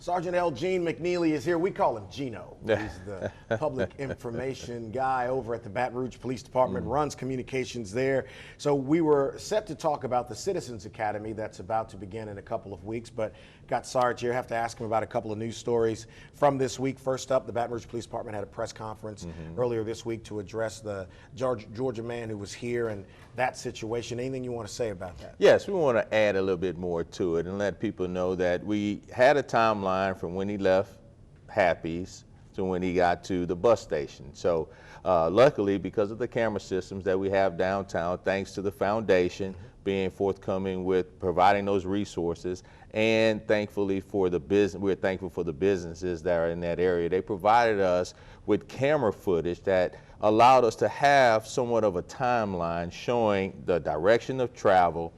Sgt L'Jean McKneely is here. We call him Gino. He's the public information guy over at the Baton Rouge Police Department, runs communications there. So we were set to talk about the Citizens Academy that's about to begin in a couple of weeks, but got Sarge here. Have to ask him about a couple of news stories from this week. First up, the Baton Rouge Police Department had a press conference earlier this week to address the Georgia man who was here and that situation. Anything you want to say about that? Yes, we want to add a little bit more to it and let people know that we had a timeline from when he left Happy's to when he got to the bus station. So luckily, because of the camera systems that we have downtown, thanks to the foundation being forthcoming with providing those resources, and thankfully for the business, we're thankful for the businesses that are in that area. They provided us with camera footage that allowed us to have somewhat of a timeline showing the direction of travel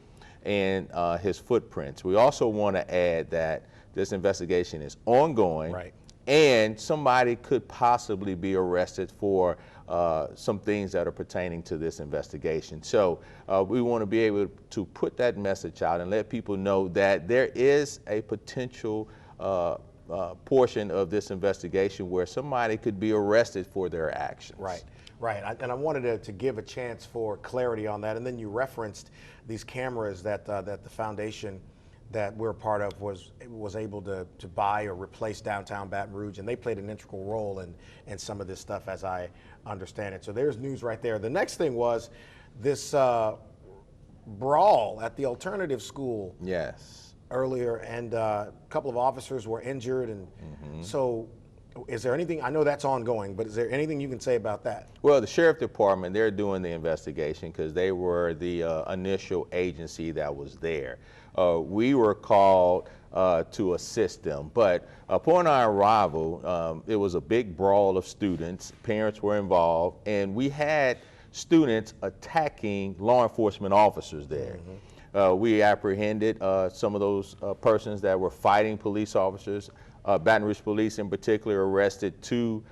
and his footprints. We also want to add that this investigation is ongoing, right, and somebody could possibly be arrested for some things that are pertaining to this investigation. So we want to be able to put that message out and let people know that there is a potential portion of this investigation where somebody could be arrested for their actions. Right. Right, and I wanted to give a chance for clarity on that, and then you referenced these cameras that that the foundation that we're a part of was able to buy or replace downtown Baton Rouge, and they played an integral role in some of this stuff, as I understand it. So there's news right there. The next thing was this brawl at the alternative school. Yes. Earlier, and a couple of officers were injured, and so. Is there anything, I know that's ongoing, but is there anything you can say about that? Well, the Sheriff Department, they're doing the investigation because they were the initial agency that was there. We were called to assist them, but upon our arrival, it was a big brawl of students, parents were involved, and we had students attacking law enforcement officers there. We apprehended some of those persons that were fighting police officers. Baton Rouge Police in particular arrested 2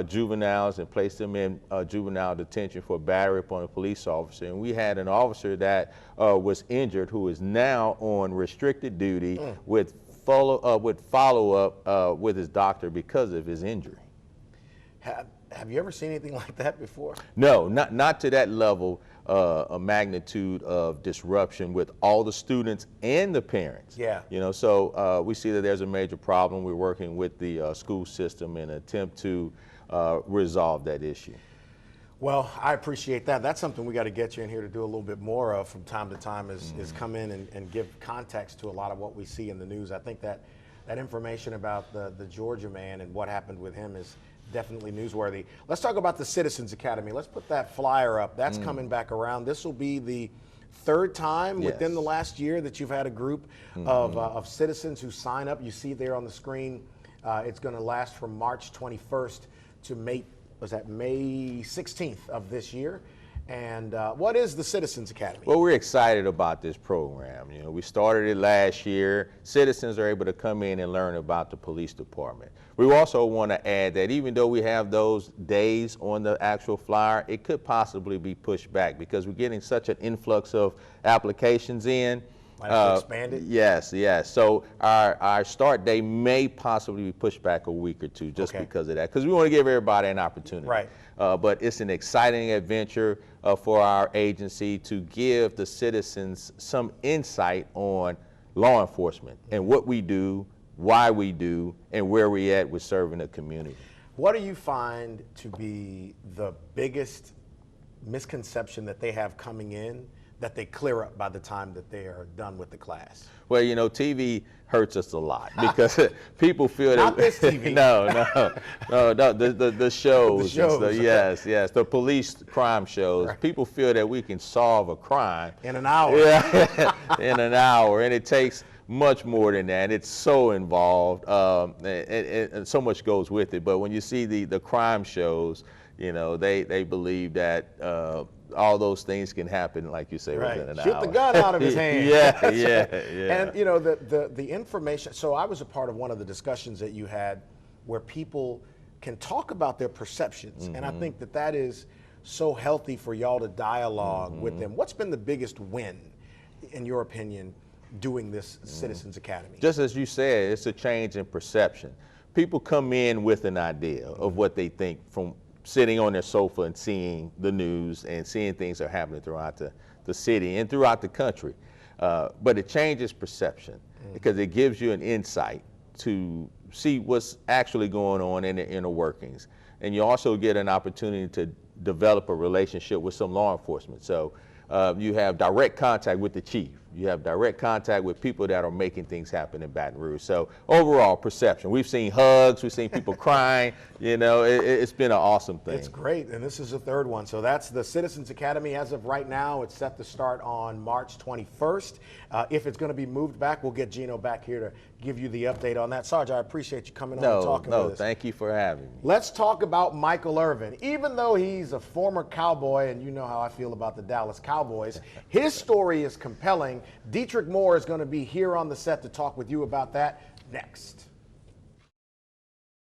juveniles and placed them in juvenile detention for battery upon a police officer. And we had an officer that was injured who is now on restricted duty with follow-up with his doctor because of his injury. Have you ever seen anything like that before? No, not to that level, a magnitude of disruption with all the students and the parents. Yeah. You know, so we see that there's a major problem. We're working with the school system in an attempt to resolve that issue. Well, I appreciate that. That's something we got to get you in here to do a little bit more of from time to time is come in and give context to a lot of what we see in the news. I think that information about the Georgia man and what happened with him is definitely newsworthy. Let's talk about the Citizens Academy. Let's put that flyer up. That's coming back around. This will be the 3rd time within the last year that you've had a group of citizens who sign up. You see there on the screen, it's going to last from March 21st to May 16th of this year. And what is the Citizens Academy? Well, we're excited about this program. You know, we started it last year. Citizens are able to come in and learn about the police department. We also want to add that even though we have those days on the actual flyer, it could possibly be pushed back because we're getting such an influx of applications in. Expand it? Yes, yes. So our start date may possibly be pushed back a week or two just because of that, because we want to give everybody an opportunity. Right. But it's an exciting adventure for our agency to give the citizens some insight on law enforcement and what we do, why we do, and where we at with serving the community. What do you find to be the biggest misconception that they have coming in that they clear up by the time that they are done with the class? Well, you know, TV hurts us a lot because people feel Not that. this TV. No, the shows. The shows. Yes, the police crime shows. Right. People feel that we can solve a crime In an hour. Yeah, in an hour, and it takes much more than that. It's so involved, and so much goes with it. But when you see the crime shows, you know, they believe that all those things can happen, like you say, within an hour. Shoot the gun out of his hand. yeah. And you know, the information, so I was a part of one of the discussions that you had where people can talk about their perceptions, and I think that is so healthy for y'all to dialogue with them. What's been the biggest win, in your opinion, doing this Citizens Academy? Just as you said, it's a change in perception. People come in with an idea of what they think from sitting on their sofa and seeing the news and seeing things are happening throughout the city and throughout the country. But it changes perception because it gives you an insight to see what's actually going on in the inner workings. And you also get an opportunity to develop a relationship with some law enforcement. So you have direct contact with the chief. You have direct contact with people that are making things happen in Baton Rouge. So overall perception, we've seen hugs, we've seen people crying, you know, it's been an awesome thing. It's great, and this is the third one. So that's the Citizens Academy. As of right now, it's set to start on March 21st. If it's going to be moved back, we'll get Gino back here to give you the update on that. Sarge, I appreciate you coming on and talking with us. No, thank you for having me. Let's talk about Michael Irvin. Even though he's a former Cowboy, and you know how I feel about the Dallas Cowboys, his story is compelling. Dietrich Moore is going to be here on the set to talk with you about that next.